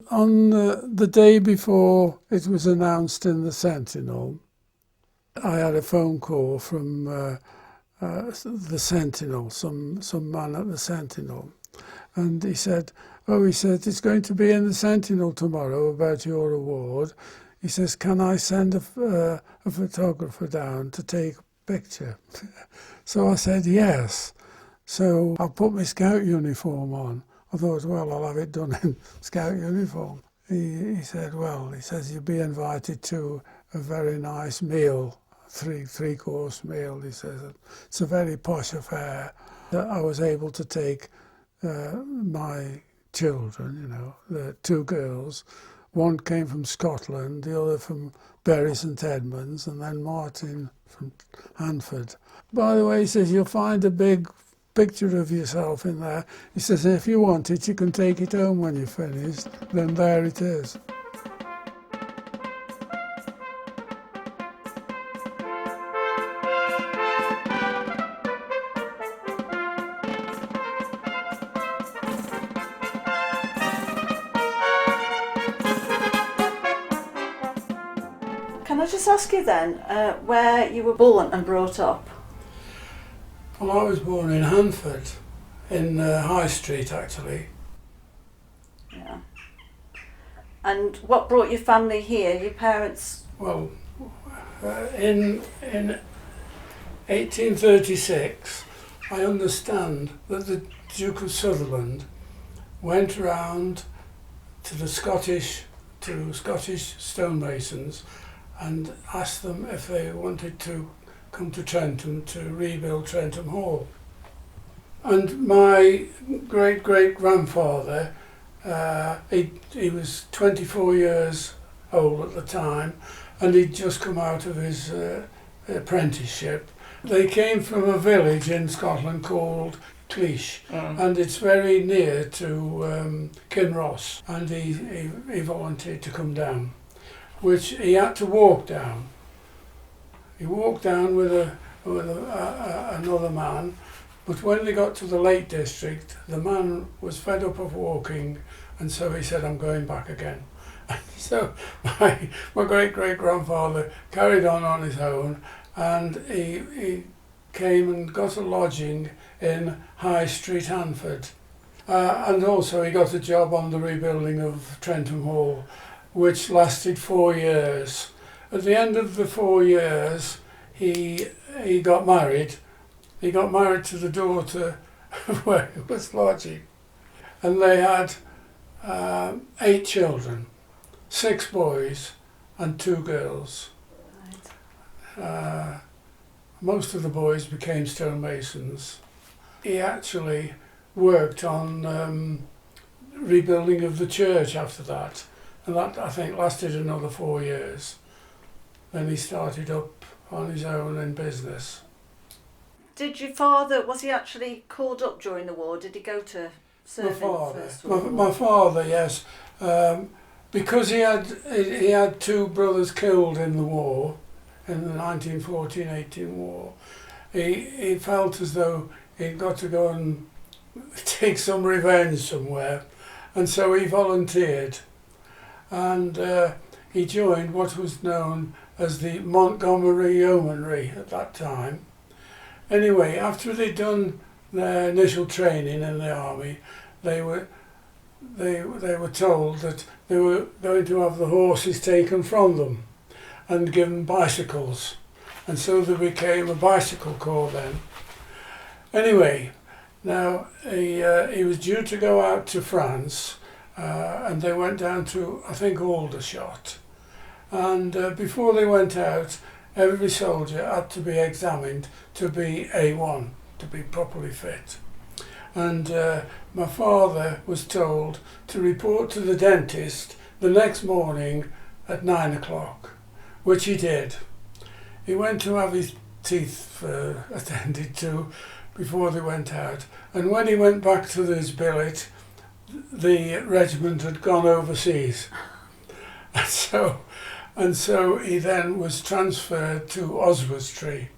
on the day before it was announced in the Sentinel, I had a phone call from the Sentinel, some man at the Sentinel, and he said, it's going to be in the Sentinel tomorrow about your award. He says, can I send a photographer down to take a picture? So I said yes. So I put my scout uniform on. I thought, well, I'll have it done in scout uniform. He said, you'll be invited to a very nice meal, three-course meal. He says, it's a very posh affair. That I was able to take my children, the two girls. One came from Scotland, the other from Bury St Edmunds, and then Martin from Hanford. By the way, he says, you'll find a big picture of yourself in there. He says, if you want it, you can take it home when you're finished. Then there it is. Can I just ask you then, where you were born and brought up? Well, I was born in Hanford, in High Street, actually. Yeah. And what brought your family here, your parents? Well, in 1836, I understand that the Duke of Sutherland went round to the Scottish stonemasons and asked them if they wanted to come to Trenton to rebuild Trenton Hall. And my great-great-grandfather, he was 24 years old at the time, and he'd just come out of his apprenticeship. They came from a village in Scotland called Cleash, and it's very near to Kinross, and he volunteered to come down, which he had to walk down. He walked down with another man, but when they got to the Lake District, the man was fed up of walking, and so he said, I'm going back again. So my great-great-grandfather carried on his own, and he came and got a lodging in High Street, Hanford. And also he got a job on the rebuilding of Trenton Hall, which lasted 4 years. At the end of the 4 years, he got married. He got married to the daughter where he was lodging. And they had 8 children, 6 boys and 2 girls. Right. Most of the boys became stonemasons. He actually worked on rebuilding of the church after that, and that, I think, lasted another 4 years. Then he started up on his own in business. Did your father, was he actually called up during the war? Did he go to serve in the First World War? My father, yes. Because he had 2 brothers killed in the war, in the 1914-18 war, he felt as though he'd got to go and take some revenge somewhere, and so he volunteered, and he joined what was known as the Montgomery Yeomanry at that time. Anyway, after they'd done their initial training in the army, they were told that they were going to have the horses taken from them and given bicycles, and so there became a bicycle corps then. Anyway, now he was due to go out to France, and they went down to, I think, Aldershot, and before they went out, every soldier had to be examined to be A1, to be properly fit. And my father was told to report to the dentist the next morning at 9 o'clock, which he did. He went to have his teeth attended to before they went out, and when he went back to his billet, the regiment had gone overseas. And so he then was transferred to Oswestry,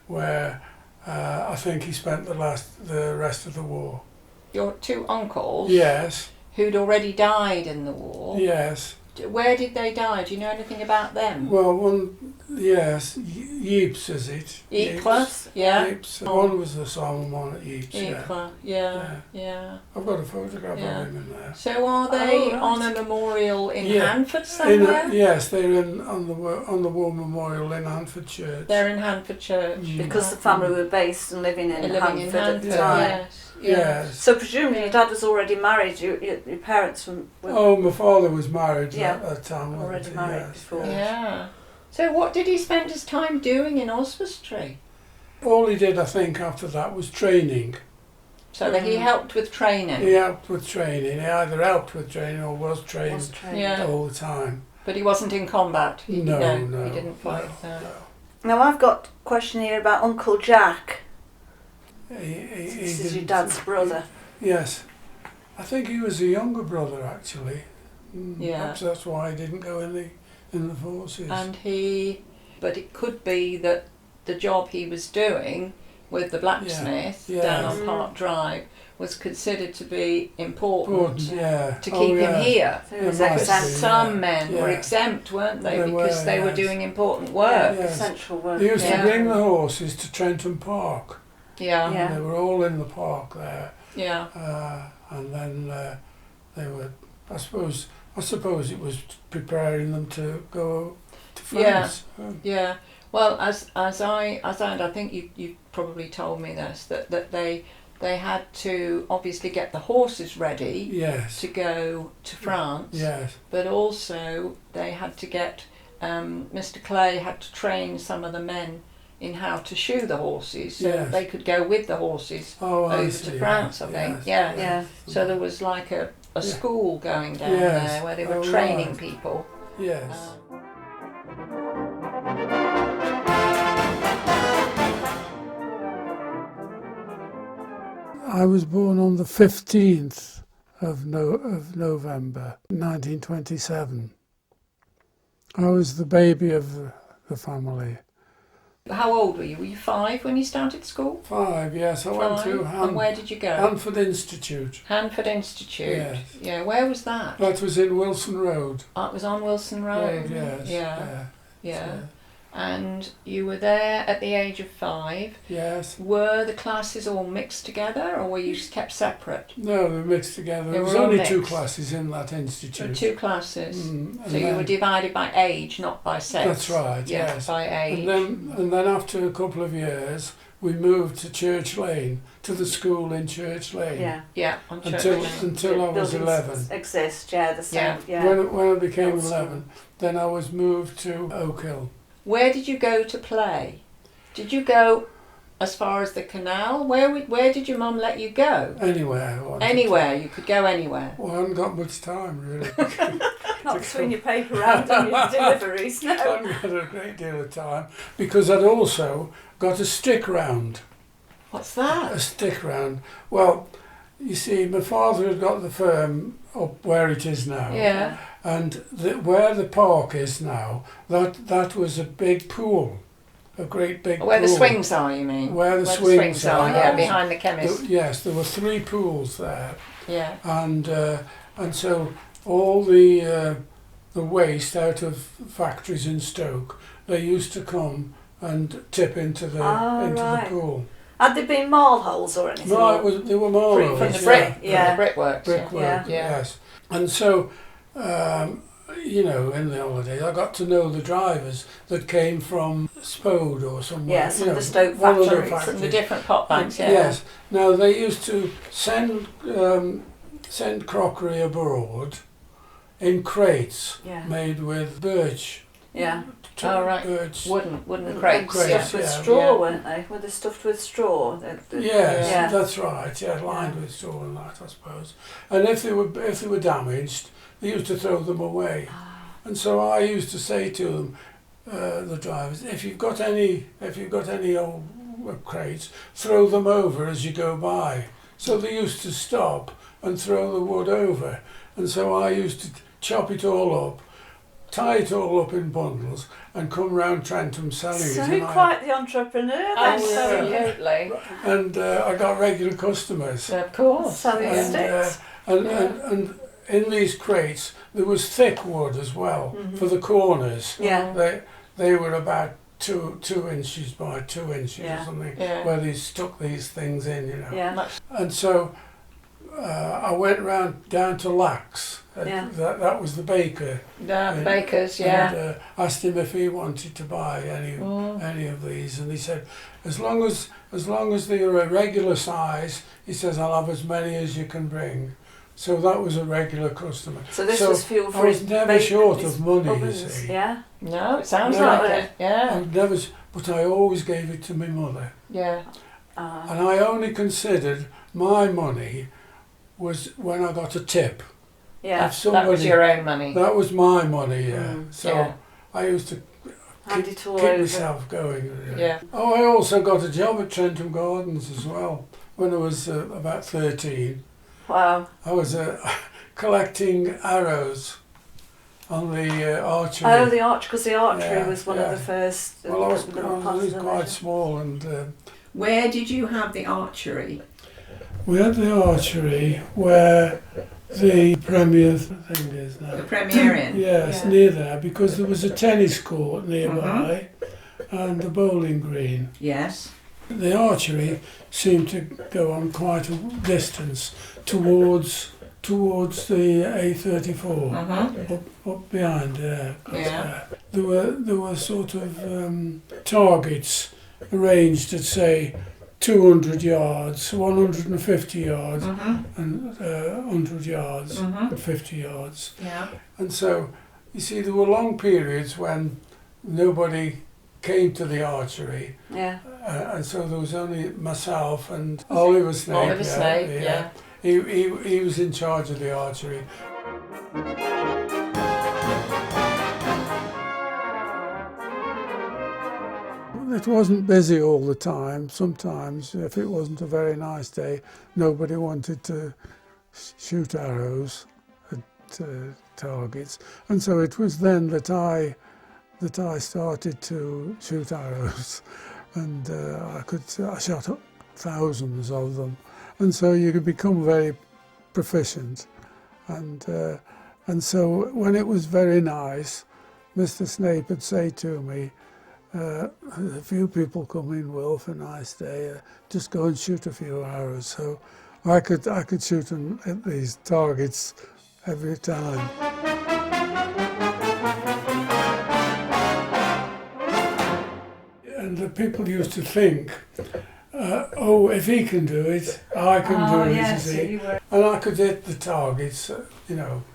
where I think he spent the rest of the war. Your 2 uncles? Yes. who'd already died in the war. Yes. Where did they die? Do you know anything about them? Well, yes, Ypres is it? Ypres, yeah. Ypres. One was the Somme, one at Ypres, Ypres, yeah. I've got a photograph of him in there. So are they on a memorial in Hanford somewhere? Yes, they're on the War Memorial in Hanford Church. They're in Hanford Church. Because the family were based and living in Hanford at the time. Yes. So presumably your dad was already married. Your parents were. Oh, my father was married at that time. Already married before. Yeah. So what did he spend his time doing in Oswestry? All he did, I think, after that was training. So that he helped with training. He helped with training. He either helped with training or was trained all the time. But he wasn't in combat. No, he didn't fight. No. Now I've got a question here about Uncle Jack. This is your dad's brother. Yes. I think he was a younger brother, actually. Yeah. Perhaps that's why he didn't go in the forces. But it could be that the job he was doing with the blacksmith down on Park Drive was considered to be important to keep him here. Because some men were exempt, weren't they? Because they were doing important work. Essential work. They used to bring the horses to Trenton Park. Yeah. They were all in the park there. Yeah. And then they were, I suppose it was preparing them to go to France. Yeah. Well, as I think you probably told me this, that they had to obviously get the horses ready to go to France. Yes. But also they had to get Mr. Clay had to train some of the men in how to shoe the horses so that they could go with the horses over to France, I think. Yeah. So there was like a school going down there where they were training people. Yes. I was born on the 15th of November 1927. I was the baby of the family. How old were you? Were you 5 when you started school? 5, yes. I went to And where did you go? Hanford Institute. Hanford Institute. Yes. Yeah, where was that? That was in Wilson Road. It was on Wilson Road. Yes. Yeah. And you were there at the age of 5. Yes. Were the classes all mixed together, or were you kept separate? No, they were mixed together. There was only 2 classes in that institute. There were 2 classes. So you were divided by age, not by sex. That's right. Yes. By age. And then after a couple of years, we moved to Church Lane, to the school in Church Lane. Yeah. On Church Lane. Until I was 11. Exist, the same. When I became 11, then I was moved to Oak Hill. Where did you go to play? Did you go as far as the canal? Where did your mum let you go? Anywhere. Anywhere, you could go anywhere. Well, I haven't got much time, really. Not between your paper round and your deliveries, no. I haven't got a great deal of time, because I'd also got a stick round. What's that? A stick round. Well, you see, my father had got the firm up where it is now. Yeah. And where the park is now, that was a big pool, a great big pool. Where the swings are, you mean? Where the swings are, behind the chemist. Yes, there were 3 pools there. Yeah. And so all the waste out of factories in Stoke, they used to come and tip into the pool. Had there been marl holes or anything? No, they were marl holes. From the brick, from the brickworks. Brickwork, yes. And so, in the holidays, I got to know the drivers that came from Spode or somewhere. Yes, from the Stoke factories. From the different pot banks, Yes. Now, they used to send crockery abroad in crates made with birch. Yeah. Birch. Wooden crates. Stuffed with straw, weren't they? Were they stuffed with straw? Yes, that's right. Yeah, lined with straw and that, I suppose. And if they were damaged, they used to throw them away. And so I used to say to them, the drivers, if you've got any old crates, throw them over as you go by. So they used to stop and throw the wood over. And so I used to chop it all up, tie it all up in bundles, and come round Trenton selling it. So quite the entrepreneur then. Absolutely. And I got regular customers. Of course. Selling sticks. And in these crates there was thick wood as well for the corners. Yeah. They were about 2 inches by 2 inches or something, where they stuck these things in, you know. Yeah. And so I went down to Lax. That was the baker. The bakers, And asked him if he wanted to buy any of these, and he said, as long as they are a regular size, he says, I'll have as many as you can bring. So that was a regular customer. So this was fuel for I was never short of money, ovens. you see. Yeah. No, it sounds like it. Yeah. But I always gave it to my mother. Yeah. And I only considered my money was when I got a tip. Yeah. That was your own money. That was my money, yeah. So I used to keep myself going. Yeah. Oh, I also got a job at Trenton Gardens as well when I was about 13. Wow. I was collecting arrows on the archery. Oh, the archery, because the archery was one of the first. Well, I was quite small, and where did you have the archery? We had the archery where the Premier thing is now. The Premier Inn? Yes, near there, because there was a tennis court nearby and the bowling green. Yes. The archery seemed to go on quite a distance towards the A34, up behind there. There were sort of targets arranged at, say, 200 yards, 150 yards, and 100 yards, and 50 yards. Yeah. And so, you see, there were long periods when nobody came to the archery. Yeah. And so there was only myself and Oliver Snape. Oliver Snape, yeah. He was in charge of the archery. It wasn't busy all the time. Sometimes, if it wasn't a very nice day, nobody wanted to shoot arrows at targets. And so it was then that I started to shoot arrows. And I shot up thousands of them, and so you could become very proficient. And so when it was very nice, Mr. Snape would say to me, "A few people come in, Wilf, a nice day. Just go and shoot a few arrows." So I could shoot them at these targets every time. And the people used to think, oh, if he can do it, I can do it, you see. And I could hit the targets,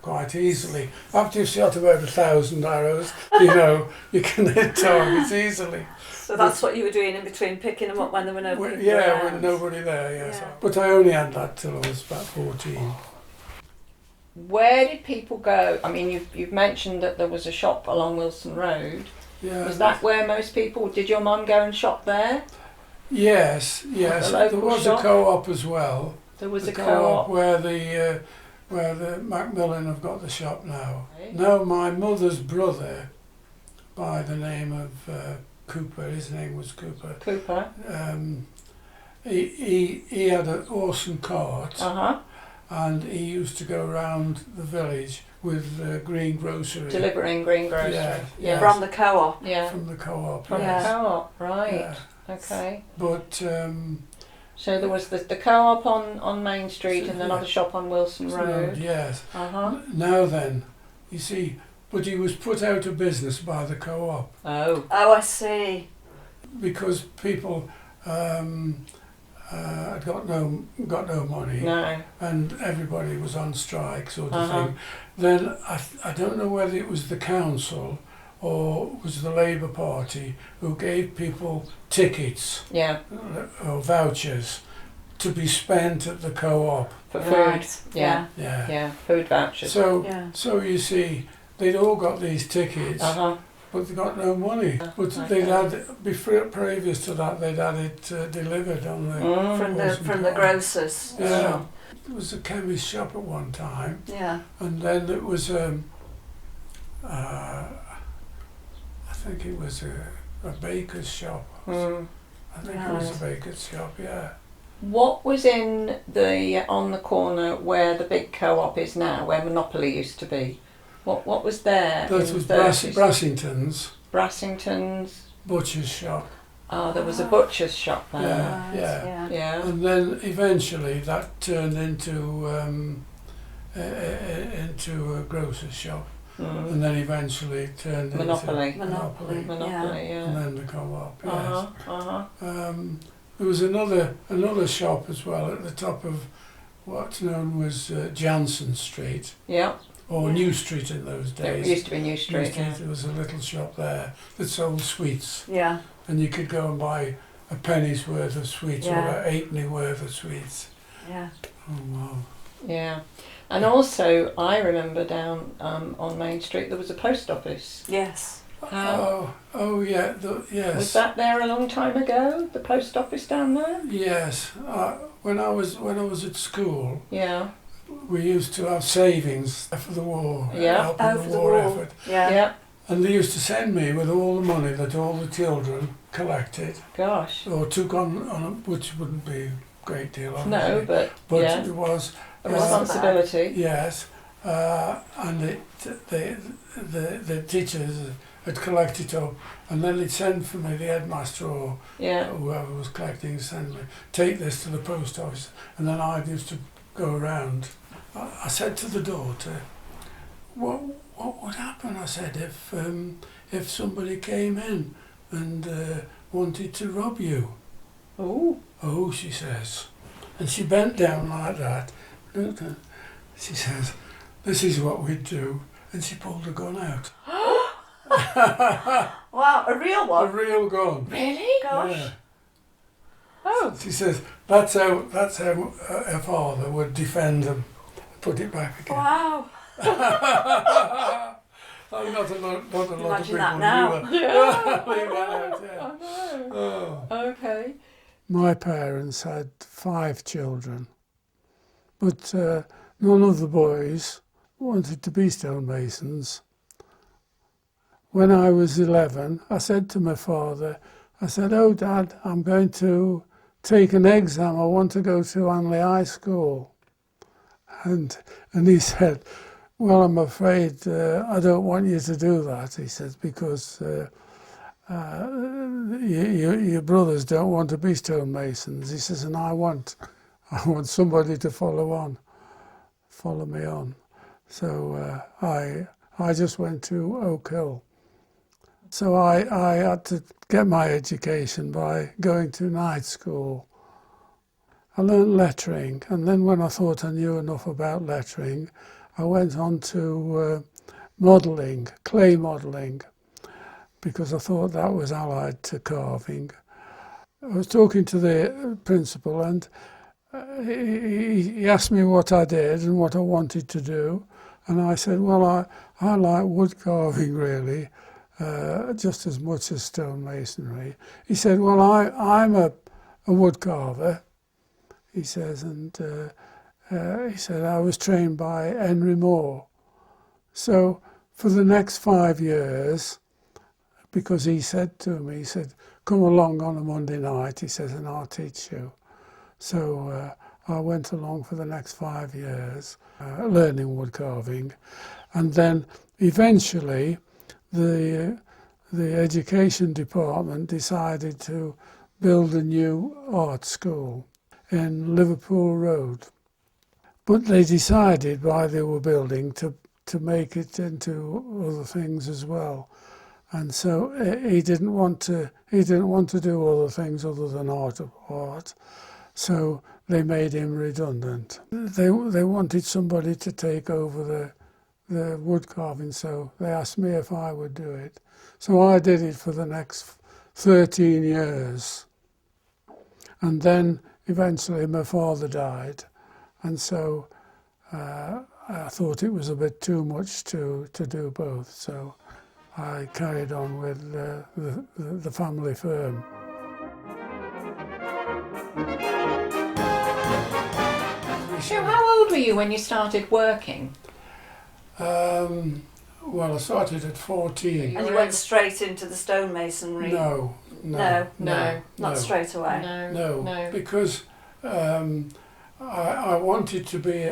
quite easily. After you've shot about 1,000 arrows, you can hit targets easily. So that's what you were doing in between, picking them up when there were no people around. When nobody there, yes. Yeah. But I only had that till I was about 14. Where did people go? I mean, you've mentioned that there was a shop along Wilson Road. Yeah. Was that where most people, did your mum go and shop there? Yes. There was a co-op as well. There was a co-op where the Macmillan have got the shop now. Right. Now my mother's brother, by the name of Cooper, his name was Cooper. He had an awesome cart. And he used to go around the village with green grocery. Delivering green grocery. Yeah. From the co-op. Yeah. From the co-op. From the co-op, right. Yeah. Okay. But so there was the co-op on Main Street and another shop on Wilson Road. Yes. Now then, you see, but he was put out of business by the co-op. Oh, I see. Because people got no money. No. And everybody was on strike, sort of thing. Then I don't know whether it was the council or was the Labour Party who gave people tickets or vouchers to be spent at the co-op for food. Yeah, food vouchers. So you see, they'd all got these tickets, but they got no money. But they'd had previous to that, they'd had it delivered on the from the grocers. Yeah, there was a chemist shop at one time. Yeah, and then it was I think it was a baker's shop. I think it was a baker's shop, yeah. What was in on the corner where the big co-op is now, where Monopoly used to be? What was there? That was Brassington's. Brassington's. Butcher's shop. Oh, there was a butcher's shop there. Yeah. And then eventually that turned into a grocer's shop. And then eventually it turned into Monopoly. Yeah. And then the co-op. Yes. There was another shop as well at the top of what's known as Jansen Street. Yeah. Or New Street in those days. It used to be New Street. There was a little shop there that sold sweets. Yeah. And you could go and buy a penny's worth of sweets or a halfpenny worth of sweets. Yeah. Oh wow. Yeah. And also, I remember down on Main Street there was a post office. Yes. Oh yeah. Yes. Was that there a long time ago? The post office down there? Yes. When I was at school. Yeah. We used to have savings for the war. Yeah. Helping the war effort. Yeah. And they used to send me with all the money that all the children collected. Gosh. Or took on which wouldn't be a great deal, obviously. No, but yeah. It was a responsibility. Yes, and the teachers had collected it up, and then they'd send for me, the headmaster or whoever was collecting, send me, take this to the post office, and then I used to go around. I said to the daughter, what would happen? I said, if somebody came in and wanted to rob you. Oh, she says, and she bent down like that. She says, this is what we'd do, and she pulled a gun out. Wow, a real one? A real gun. Really? Gosh. Yeah. Oh. She says that's how her father would defend them, put it back again. Wow. Not a lot of people Imagine that knew now. that. Yeah. Leave that out, yeah. I know. Oh. Okay. My parents had 5 children, but none of the boys wanted to be stonemasons. When I was 11, I said to my father, I said, "Oh, Dad, I'm going to take an exam. I want to go to Anley High School." And he said, "Well, I'm afraid I don't want you to do that," he says, "because your brothers don't want to be stonemasons." He says, "And I want somebody to follow me on." So I just went to Oak Hill. So I had to get my education by going to night school. I learned lettering, and then when I thought I knew enough about lettering, I went on to modelling, clay modelling, because I thought that was allied to carving. I was talking to the principal, and he asked me what I did and what I wanted to do, and I said, well, I like wood carving really, just as much as stonemasonry. He said, well, I'm a wood carver, he says, and he said, I was trained by Henry Moore. So for the next 5 years, because he said to me, he said, come along on a Monday night, he says, and I'll teach you. So I went along for the next 5 years, learning wood carving. And then eventually the education department decided to build a new art school in Liverpool Road. But they decided while they were building to make it into other things as well. And so he didn't want to do other things other than art. So they made him redundant. They wanted somebody to take over the wood carving, so they asked me if I would do it. So I did it for the next 13 years. And then eventually my father died, and so I thought it was a bit too much to do both. So I carried on with the family firm. So how old were you when you started working? Well, I started at 14. And you went straight into the stonemasonry? No. Not straight away? No, because I wanted to be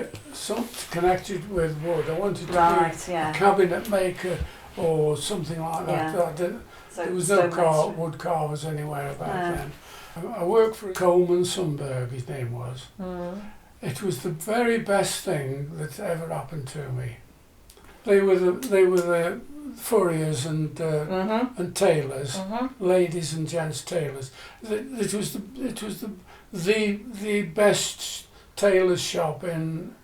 connected with wood. I wanted to be a cabinet maker or something like that. There was no wood carvers anywhere about then. I worked for Coleman Sundberg, his name was. It was the very best thing that's ever happened to me. They were the furriers and tailors, ladies and gents tailors. It was the best tailor's shop in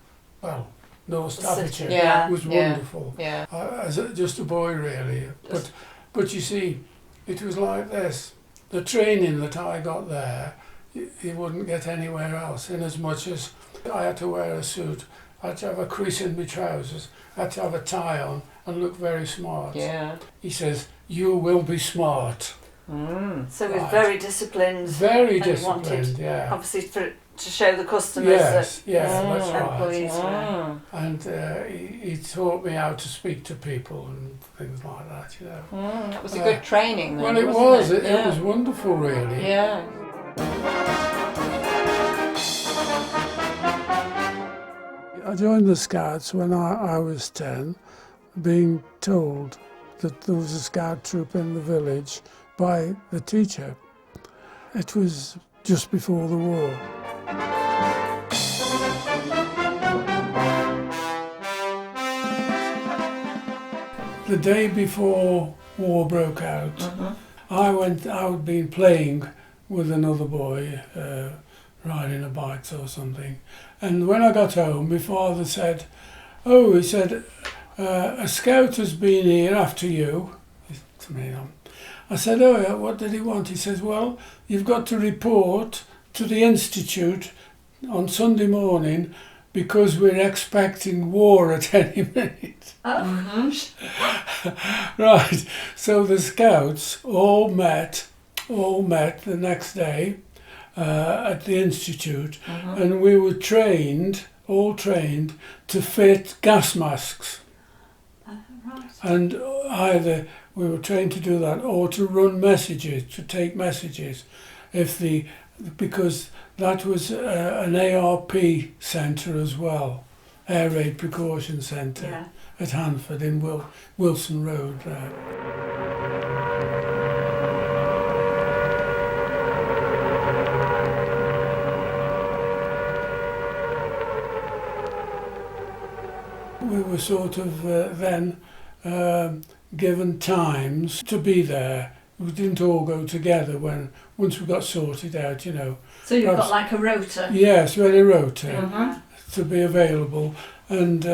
North Staffordshire. It was wonderful. As just a boy really, but you see, it was like this. The training that I got there, you wouldn't get anywhere else. In as much as I had to wear a suit, I had to have a crease in my trousers, I had to have a tie on and look very smart. He says, "You will be smart." So he was very disdisciplined. Very disciplined, obviously to show the customers that's employees right. And he taught me how to speak to people and things like that, you know. That was a good training then, well, it was. It was wonderful, really. Yeah. I joined the Scouts when I was 10, being told that there was a Scout troop in the village by the teacher. It was just before the war. The day before war broke out, I'd been playing with another boy, riding a bike or something. And when I got home, my father said, he said, a scout has been here after you. To me, I said, what did he want? He says, well, you've got to report to the Institute on Sunday morning because we're expecting war at any minute. Right, so the Scouts all met the next day at the Institute, and we were all trained to fit gas masks. And either we were trained to do that or to run messages, to take messages, because that was an ARP centre as well, Air Raid Precaution Centre at Hanford in Wilson Road there. We were sort of then given times to be there. We didn't all go together once we got sorted out, you know. So you've got like a rota? Yes, we had a rota to be available. And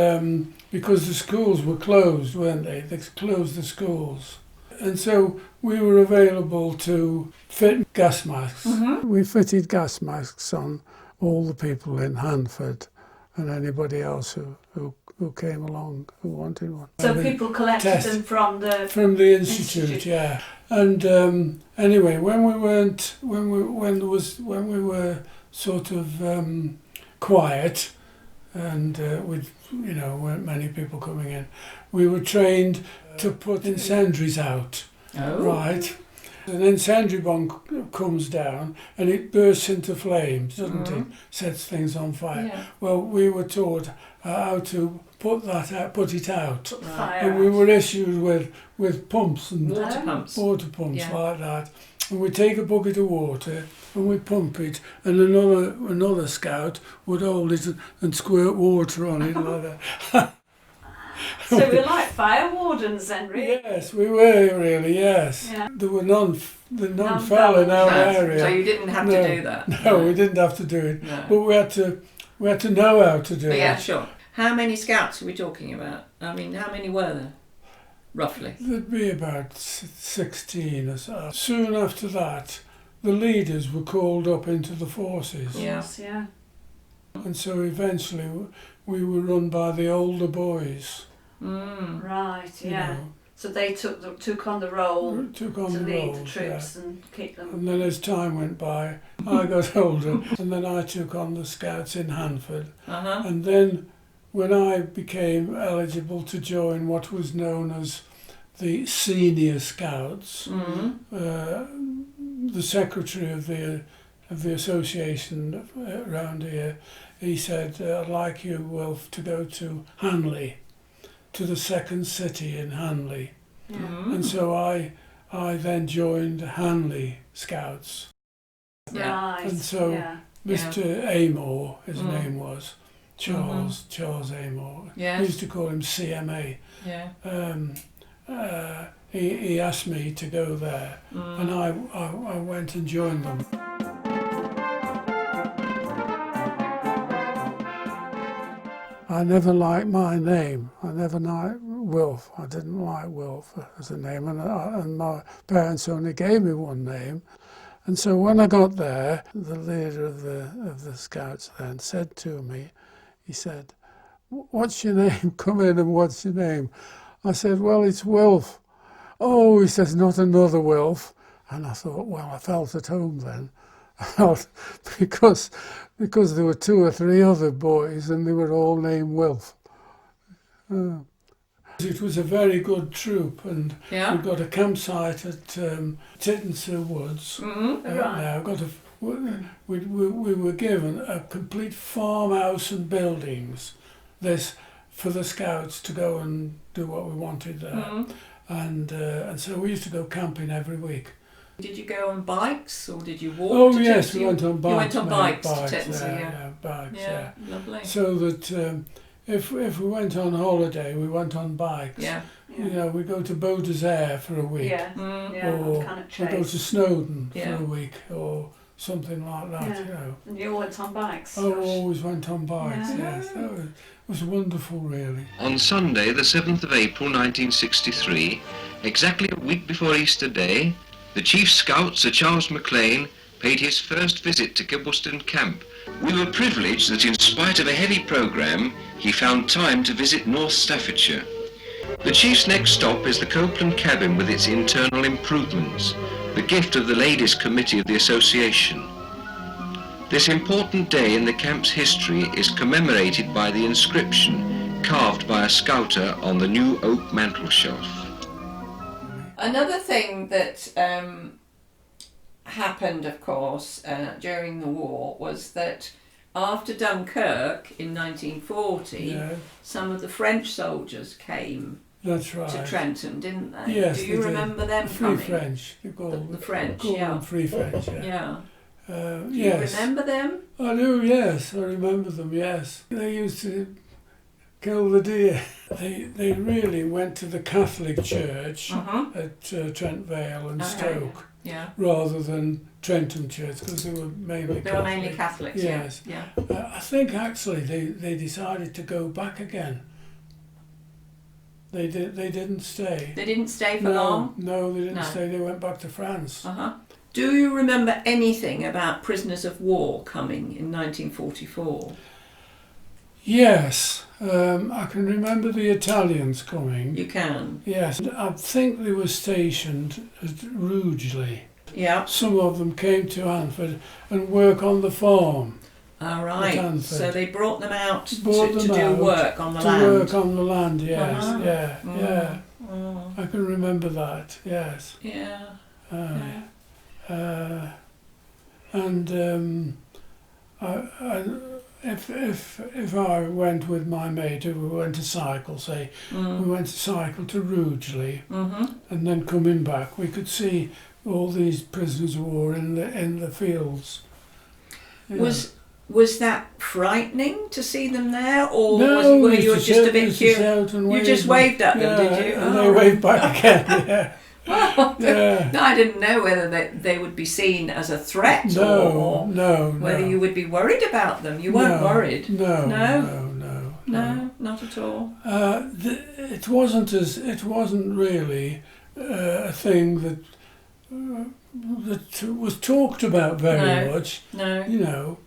because the schools were closed, weren't they? They closed the schools. And so we were available to fit gas masks. We fitted gas masks on all the people in Hanford and anybody else who came along who wanted one. So people collected them from the institute, yeah. And anyway, when we were sort of quiet, and weren't many people coming in, we were trained to put incendiaries out. Right. An incendiary bomb comes down and it bursts into flames, doesn't it? Sets things on fire. Yeah. Well, we were taught how to put it out. And we were issued with pumps and water pumps like that. And we take a bucket of water and we pump it, and another scout would hold it and squirt water on it like that. So we're like fire wardens then, really? Yes, we were really, yes. Yeah. There were none fell in our area. So you didn't have to do that? No, we didn't have to do it. No. But we had to know how to do it. Yeah, sure. How many scouts are we talking about? I mean, how many were there, roughly? There'd be about 16 or so. Soon after that, the leaders were called up into the forces. Yes, yeah. And so eventually we were run by the older boys. Right, yeah. So they took on the role to lead the troops and keep them. And then as time went by, I got older, and then I took on the Scouts in Hanford. And then when I became eligible to join what was known as the Senior Scouts, the secretary of the of the association around here, he said, I'd like you, Wilf, to go to Hanley, to the second city in Hanley. Yeah. And so I then joined Hanley Scouts. Right. And so yeah. Mr. Amor, his name was, Charles Amor. Yes. We used to call him CMA. Yeah. He asked me to go there, and I went and joined them. I never liked my name. I never liked Wilf. I didn't like Wilf as a name, and my parents only gave me one name. And so when I got there, the leader of the Scouts then said to me, he said, "What's your name? Come in, and what's your name?" I said, "Well, it's Wilf." "Oh," he says, "not another Wilf." And I thought, well, I felt at home then. because there were 2 or 3 other boys and they were all named Wilf. It was a very good troop, and Yeah. we got a campsite at Tittenser Woods. Now we were given a complete farmhouse and buildings. This for the Scouts to go and do what we wanted there, and so we used to go camping every week. Did you go on bikes or did you walk? Oh to yes, Tittenser? we went on bikes. You went on bikes to bikes, Tittenser, yeah, bikes, yeah. Lovely. So that if we went on holiday, we went on bikes. Yeah. You know, we go to Beaudesert for a week, Yeah. or kind of we go to Snowdon Yeah. for a week, or something like that. Yeah. You know. And you all went on bikes. Oh, we always went on bikes. Yeah. Yes, that was wonderful, really. On Sunday, the 7th of April 1963, exactly a week before Easter Day, the Chief Scout, Sir Charles Maclean, paid his first visit to Kibbleston Camp. We were privileged that in spite of a heavy programme, he found time to visit North Staffordshire. The Chief's next stop is the Copeland cabin with its internal improvements, the gift of the Ladies' Committee of the Association. This important day in the camp's history is commemorated by the inscription carved by a scouter on the new oak mantelshelf. Another thing that happened, of course, during the war was that after Dunkirk in 1940, Yeah, some of the French soldiers came that's right. to Trenton, didn't they? Yes, Do you they did. remember them Free coming? French. They call The French, call yeah. them Free French. Yeah. Yeah. Do Yes. you remember them? I do. Yes, I remember them. Yes, they used to kill the deer. They really went to the Catholic Church at Trent Vale and Stoke, Yeah. rather than Trenton Church, because they were mainly They were mainly Catholics. Yes. Yeah. I think actually they decided to go back again. They didn't stay. They didn't stay for long. No, they didn't No. stay. They went back to France. Do you remember anything about prisoners of war coming in 1944? Yes, I can remember the Italians coming. You can. Yes, I think they were stationed at Rugeley. Yeah. Some of them came to Hanford and work on the farm. All right. Hanford. So they brought them out to Brought them do out work on the to land. work on the land, yes, Uh-huh. yeah, Mm. yeah. Mm. I can remember that, yes. Yeah. And if I went with my mate, if we went to cycle, say, we went to cycle to Rugeley, and then coming back, we could see all these prisoners of war in the fields. Yeah. Was that frightening to see them there, or No, were we you used to just a shout- bit used to cute? shout and You wave just and- waved at them, yeah, did you? And Oh. they waved back again. Yeah. Yeah. No, I didn't know whether they would be seen as a threat or No. whether you would be worried about them. You weren't worried. No. No, not at all. It wasn't really a thing that was talked about very much. No. You know,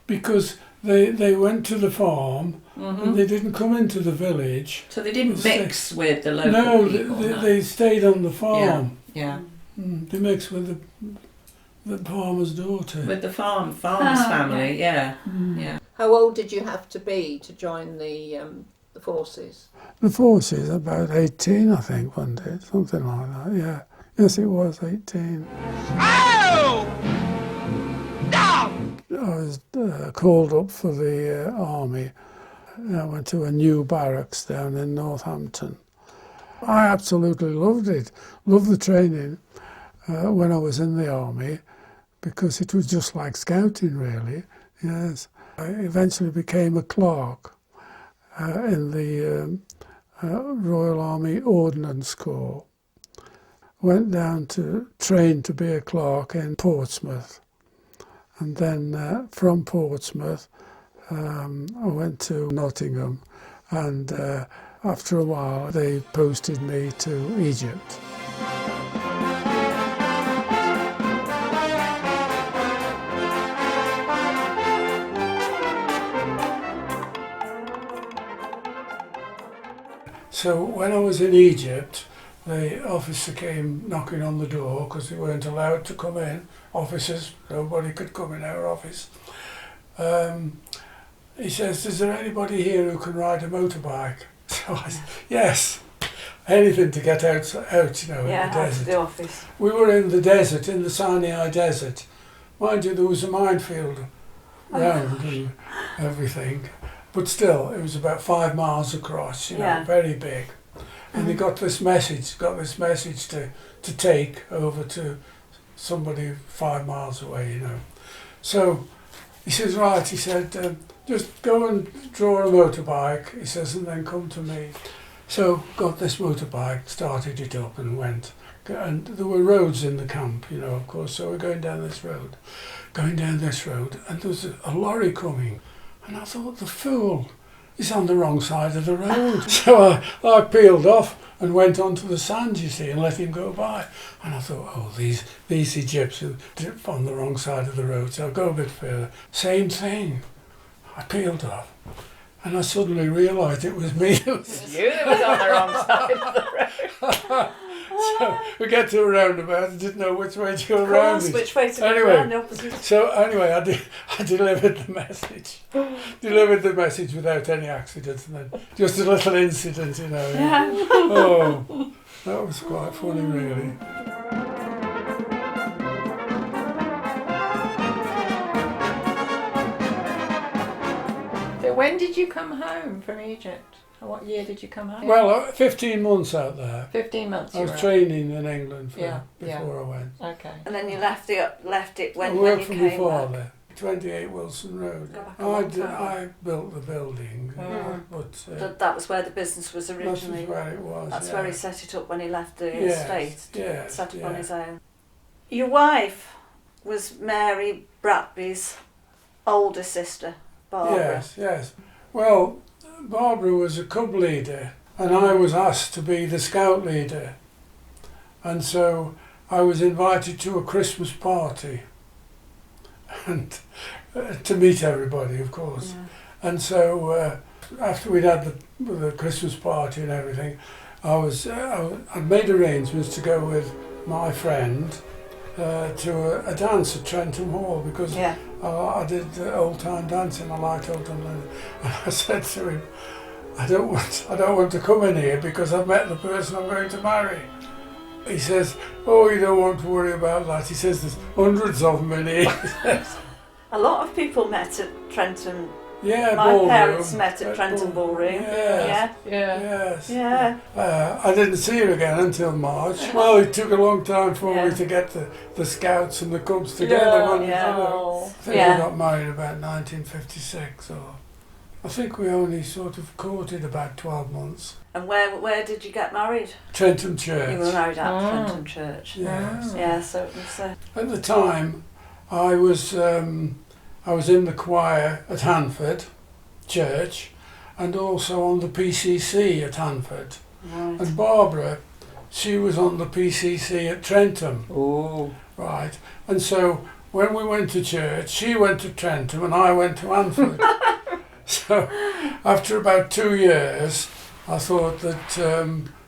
because they went to the farm and they didn't come into the village. So they didn't mix with the local No, people. they stayed on the farm. Yeah. They mixed with the farmer's daughter. With the farmer's family. Yeah. Yeah. How old did you have to be to join the forces? The forces, about 18, I think, wasn't it? Something like that, yeah. Yes, it was 18. Oh! No! was called up for the army. I went to a new barracks down in Northampton. I absolutely loved it, loved the training when I was in the army, because it was just like scouting, really. Yes, I eventually became a clerk in the Royal Army Ordnance Corps. Went down to train to be a clerk in Portsmouth, and then from Portsmouth I went to Nottingham, and after a while they posted me to Egypt. So when I was in Egypt, the officer came knocking on the door because they weren't allowed to come in. Officers, nobody could come in our office. He says, "Is there anybody here who can ride a motorbike?" So I said, "Yes, anything to get out, you know, in the out desert." of the office. We were in the desert, in the Sinai desert. Mind you, there was a minefield round and everything. But still, it was about 5 miles across, you know, very big. And he got this message to take over to somebody 5 miles away, you know. So he says, right, he said, just go and draw a motorbike, he says, and then come to me. So got this motorbike, started it up and went. And there were roads in the camp, you know, of course, so we're going down this road, and there was a lorry coming. And I thought, the fool, he's on the wrong side of the road. So I peeled off and went onto the sand, you see, and let him go by. And I thought, oh, these Egyptians on the wrong side of the road, so I'll go a bit further. Same thing. I peeled off. And I suddenly realised it was me that was... You that was on the wrong side of the road. So we get to a roundabout and didn't know which way to go around it. Which way to go Anyway, around the opposite. So anyway, I delivered the message. Delivered the message without any accident, and then just a little incident, you know. Yeah. Oh, that was quite funny, really. So when did you come home from Egypt? What year did you come home? Well, 15 months out there. 15 months. I was training in England before I went. Okay. And then you left it when I you worked for came my father. back. 28 Wilson Road. Go back a long time. I built the building, but That was where the business was that originally. was where it was. That's yeah. where he set it up when he left the Yes, estate to yes, set up on yeah. his own. Your wife was Mary Bratby's older sister, Barbara. Yes. Well, Barbara was a cub leader, and I was asked to be the scout leader. And so I was invited to a Christmas party, and to meet everybody, of course. Yeah. And so after we'd had the Christmas party and everything, I'd made arrangements to go with my friend to a dance at Trenton Hall, because I did old-time dancing. I liked old-time dancing. And I said to him, I don't want to come in here because I've met the person I'm going to marry. He says, oh, you don't want to worry about that. He says, there's hundreds of them in here. A lot of people met at Trenton. Yeah, my ballroom. Parents met at Trenton Ballroom. Yes. Yeah. I didn't see her again until March. Well, it took a long time for me to get the scouts and the cubs together. I think we got married about 1956, or I think we only sort of courted about 12 months. And where did you get married? Trenton Church. You were married at Trenton Church. Yes. Yeah, so it was... At the time, I was in the choir at Hanford Church, and also on the PCC at Hanford. Right. And Barbara, she was on the PCC at Trenton. Oh. Right. And so when we went to church, she went to Trenton and I went to Hanford. So after about 2 years, I thought that,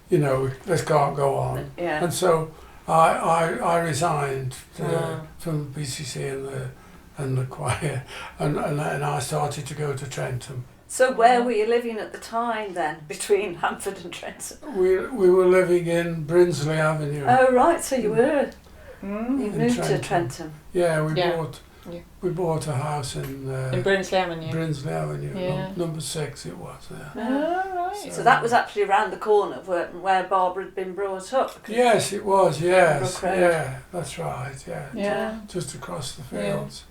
this can't go on. Yeah. And so I resigned from the PCC and the choir, and I started to go to Trenton. So where were you living at the time then, between Hanford and Trenton? We were living in Brinsley Avenue. Oh right, so you were. You moved to Trenton. Yeah, we Yeah. We bought a house in Brinsley Avenue. Brinsley Avenue, Yeah. number 6 it was. Yeah. Oh, right. So that was actually around the corner where Barbara had been brought up. Yes, it was. Yes, Brook Road. yeah, that's right. Yeah, Yeah. just across the fields.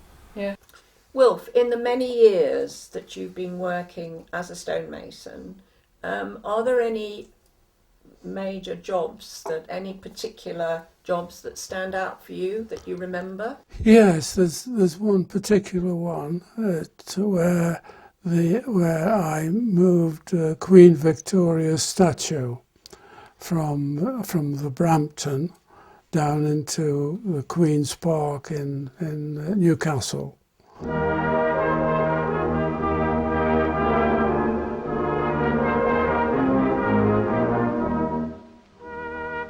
Wilf, in the many years that you've been working as a stonemason, are there any major jobs, any particular jobs that stand out for you that you remember? Yes, there's one particular one where I moved Queen Victoria's statue from the Brampton down into the Queen's Park in Newcastle.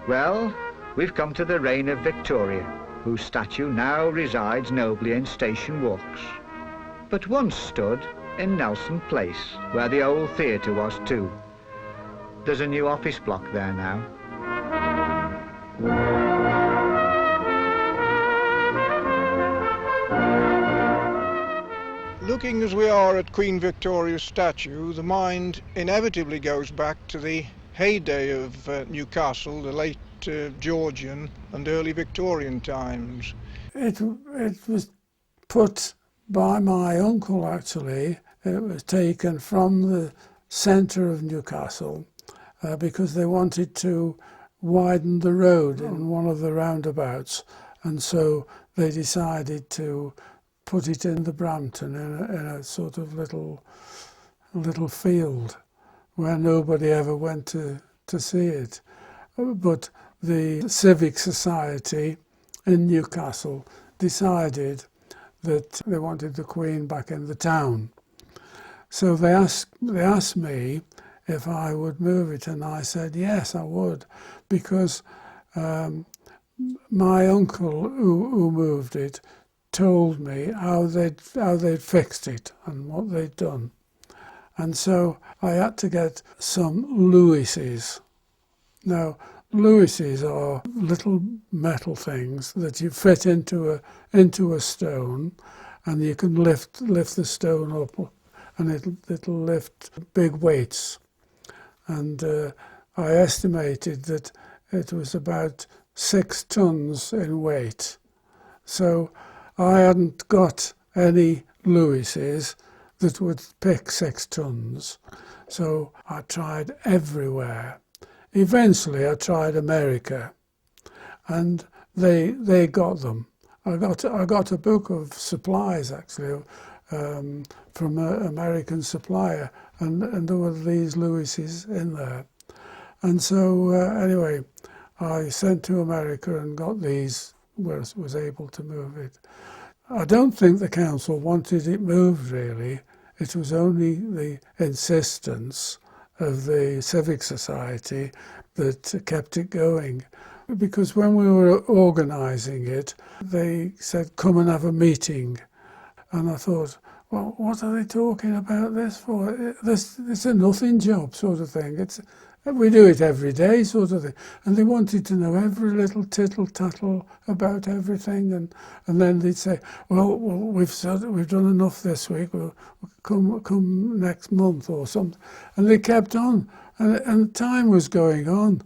Well, we've come to the reign of Victoria, whose statue now resides nobly in Station Walks, but once stood in Nelson Place, where the old theatre was too. There's a new office block there now. Looking as we are at Queen Victoria's statue, the mind inevitably goes back to the heyday of Newcastle, the late Georgian and early Victorian times. It was put by my uncle, actually. It was taken from the centre of Newcastle because they wanted to widen the road in one of the roundabouts, and so they decided to put it in the Brampton in a sort of little field where nobody ever went to see it. But the Civic Society in Newcastle decided that they wanted the Queen back in the town. So they asked me if I would move it, and I said yes, I would, because my uncle who moved it told me how they'd fixed it and what they'd done. And so I had to get some Lewises. Now, Lewises are little metal things that you fit into a stone, and you can lift the stone up, and it'll lift big weights. And I estimated that it was about 6 tons in weight. So I hadn't got any Lewises that would pick 6 tons. So I tried everywhere. Eventually I tried America, and they got them. I got a book of supplies, actually, from an American supplier, and there were these Lewises in there. And so anyway, I sent to America and got these, was able to move it. I don't think the council wanted it moved, really. It was only the insistence of the Civic Society that kept it going. Because when we were organising it, they said, come and have a meeting. And I thought, well, what are they talking about this for? It's a nothing job sort of thing. We do it every day sort of thing. And they wanted to know every little tittle-tattle about everything. And then they'd say, well, we've done enough this week. We'll come next month or something. And they kept on. And time was going on.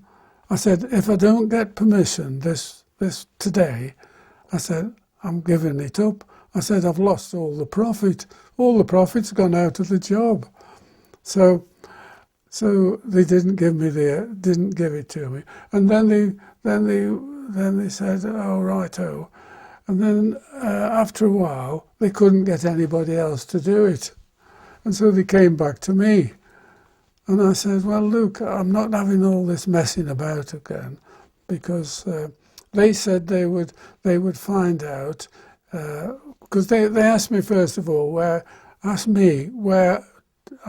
I said, if I don't get permission this today, I said, I'm giving it up. I said, I've lost all the profit. All the profit's gone out of the job. So they didn't give it to me. And then they said, oh, righto. And then after a while, they couldn't get anybody else to do it. And so they came back to me. And I said, well, look, I'm not having all this messing about again, because they said they would find out, because they asked me, first of all, where I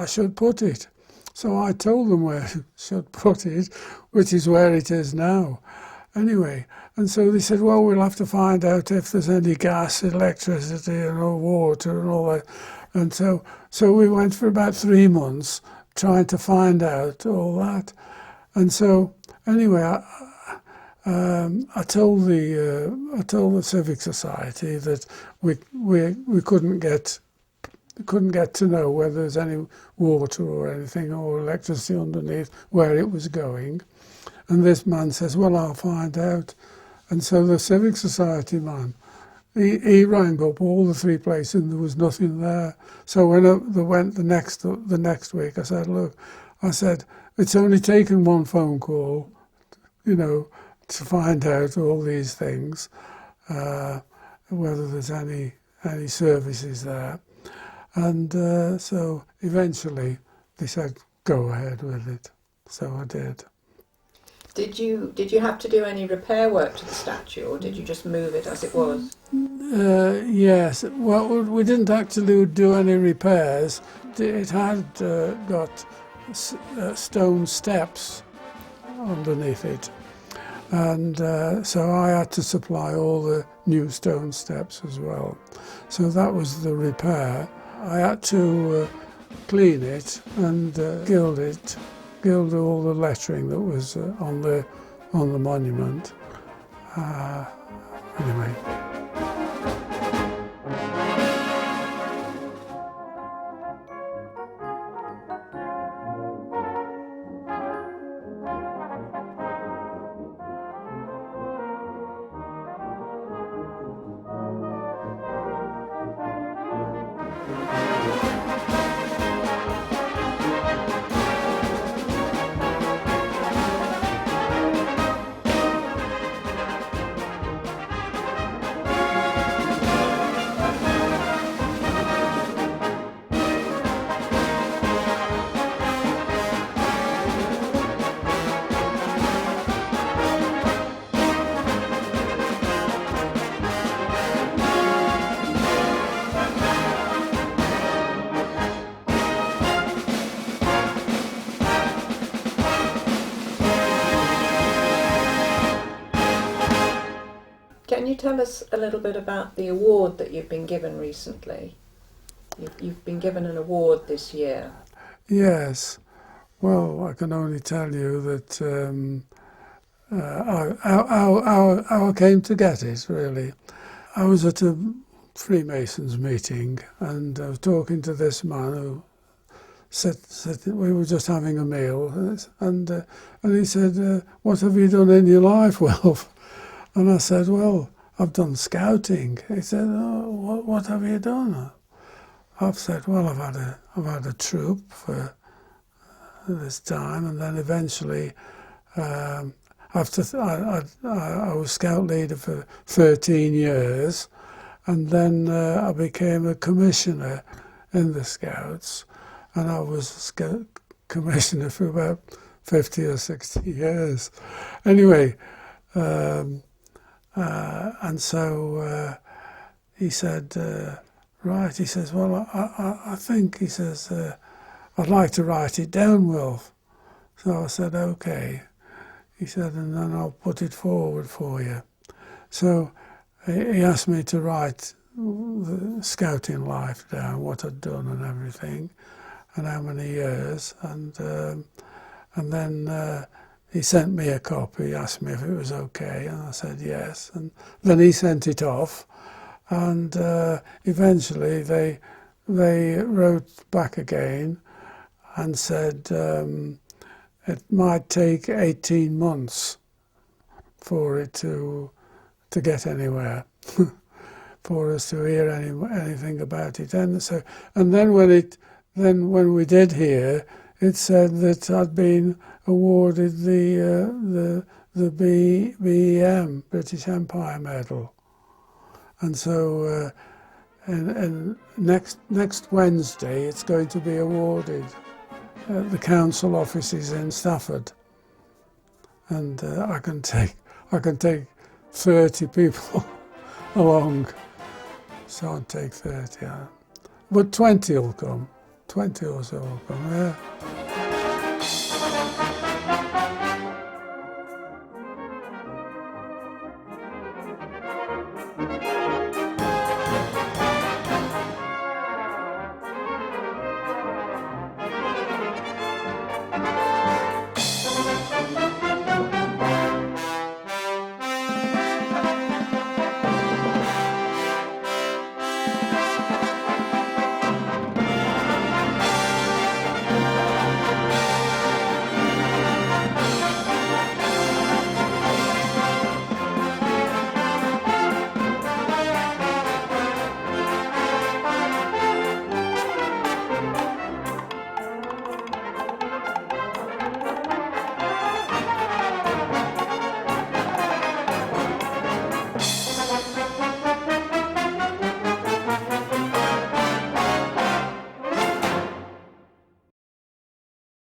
should put it. So I told them where I should put it, which is where it is now. Anyway, and so they said, well, we'll have to find out if there's any gas, electricity, and all water and all that. And so we went for about 3 months trying to find out all that. And so, anyway, I told the Civic Society that we couldn't get to know whether there's any water or anything or electricity underneath where it was going. And this man says, well, I'll find out. And so the Civic Society man, he rang up all the 3 places and there was nothing there. So when they went the next week, I said, look, it's only taken 1 phone call, to find out all these things, whether there's any services there. And so eventually they said, go ahead with it. So I did. Did you have to do any repair work to the statue, or did you just move it as it was? Yes. Well, we didn't actually do any repairs. It had got stone steps underneath it. And so I had to supply all the new stone steps as well. So that was the repair. I had to clean it and gild all the lettering that was on the monument. Anyway. Can you tell us a little bit about the award that you've been given recently? You've been given an award this year. Yes. Well, I can only tell you that how I came to get it, really. I was at a Freemasons meeting and I was talking to this man who said we were just having a meal, and he said, what have you done in your life, Wilf? And I said, well, I've done scouting. He said, oh, what have you done? I've said, well, I've had a troop for this time, and then eventually, after I was scout leader for 13 years, and then I became a commissioner in the Scouts, and I was commissioner for about 50 or 60 years. Anyway. And so he said, right, he says, well, I think, he says, I'd like to write it down, Wilf. So I said, okay. He said, and then I'll put it forward for you. So he asked me to write the scouting life down, what I'd done and everything, and how many years. And then he sent me a copy, asked me if it was okay, and I said yes. And then he sent it off, and eventually they wrote back again and said it might take 18 months for it to get anywhere, for us to hear anything about it. And so, and then when we did hear, it said that I'd been awarded the BEM, British Empire Medal, and so and next Wednesday it's going to be awarded at the council offices in Stafford, and I can take 30 people along, so I'll take 30, but 20 will come. 20 or so will come, yeah.